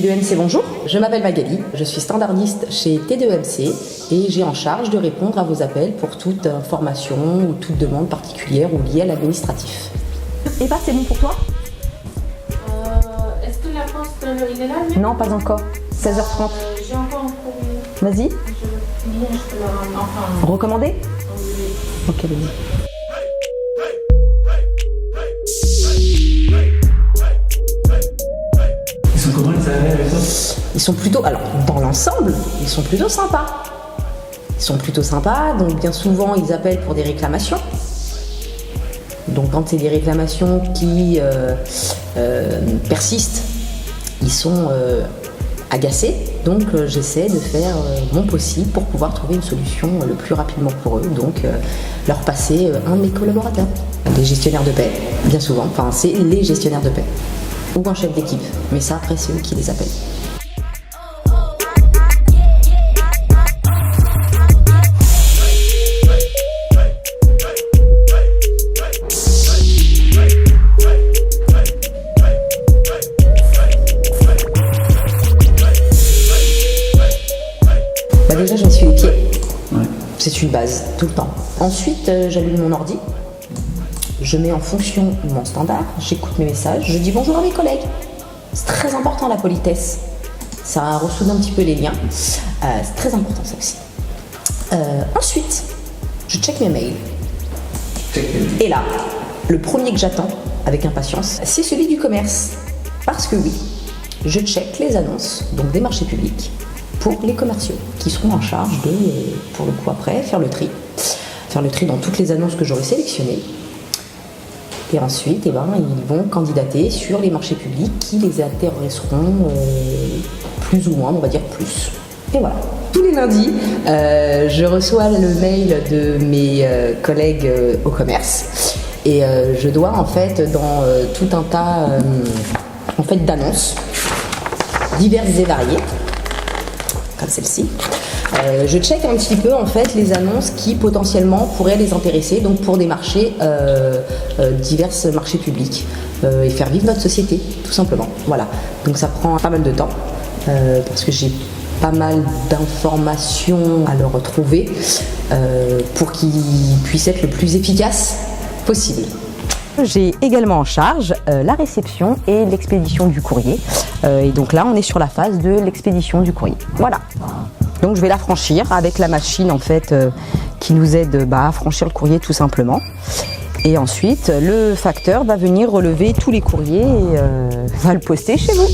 T2MC, bonjour. Je m'appelle Magali, je suis standardiste chez T2MC et j'ai en charge de répondre à vos appels pour toute information ou toute demande particulière ou liée à l'administratif. Et bah, c'est bon pour toi? Est-ce que la poste, il est là lui? Non, pas encore. 16h30. J'ai encore un courrier. Vas-y. Je peux finir, je peux le ramener. Enfin, Recommandé? oui. Ok, vas-y. Ils sont comment les salariés avec toi? Ils sont plutôt, alors dans l'ensemble, ils sont plutôt sympas. Ils sont plutôt sympas, donc bien souvent ils appellent pour des réclamations. Donc quand c'est des réclamations qui persistent, ils sont agacés. Donc j'essaie de faire mon possible pour pouvoir trouver une solution le plus rapidement pour eux. Donc leur passer un de mes collaborateurs, des gestionnaires de paie, bien souvent. Enfin c'est les gestionnaires de paie. Ou un chef d'équipe, mais ça après c'est eux qui les appellent. Bah déjà je me suis les pieds, Ouais. c'est une base, tout le temps. Ensuite j'allume mon ordi. Je mets en fonction mon standard, j'écoute mes messages, je dis bonjour à mes collègues. C'est très important la politesse. Ça ressoude un petit peu les liens. C'est très important ça aussi. Ensuite, je check mes mails. Et là, le premier que j'attends avec impatience, c'est celui du commerce. Parce que oui, je check les annonces, donc des marchés publics, pour les commerciaux, qui seront en charge de, pour le coup après, faire le tri. Faire le tri dans toutes les annonces que j'aurai sélectionnées. Et ensuite, ils vont candidater sur les marchés publics qui les intéresseront plus ou moins, on va dire plus. Et voilà. Tous les lundis, je reçois le mail de mes collègues au commerce et je dois en fait dans tout un tas d'annonces diverses et variées, comme celle-ci. Je check un petit peu en fait les annonces qui potentiellement pourraient les intéresser, donc pour des marchés, divers marchés publics et faire vivre notre société, tout simplement. Voilà. Donc ça prend pas mal de temps parce que j'ai pas mal d'informations à leur retrouver pour qu'ils puissent être le plus efficaces possible. J'ai également en charge la réception et l'expédition du courrier. Et donc là, on est sur la phase de l'expédition du courrier. Voilà. Donc je vais la franchir avec la machine en fait qui nous aide à franchir le courrier tout simplement. Et ensuite, le facteur va venir relever tous les courriers et va le poster chez vous.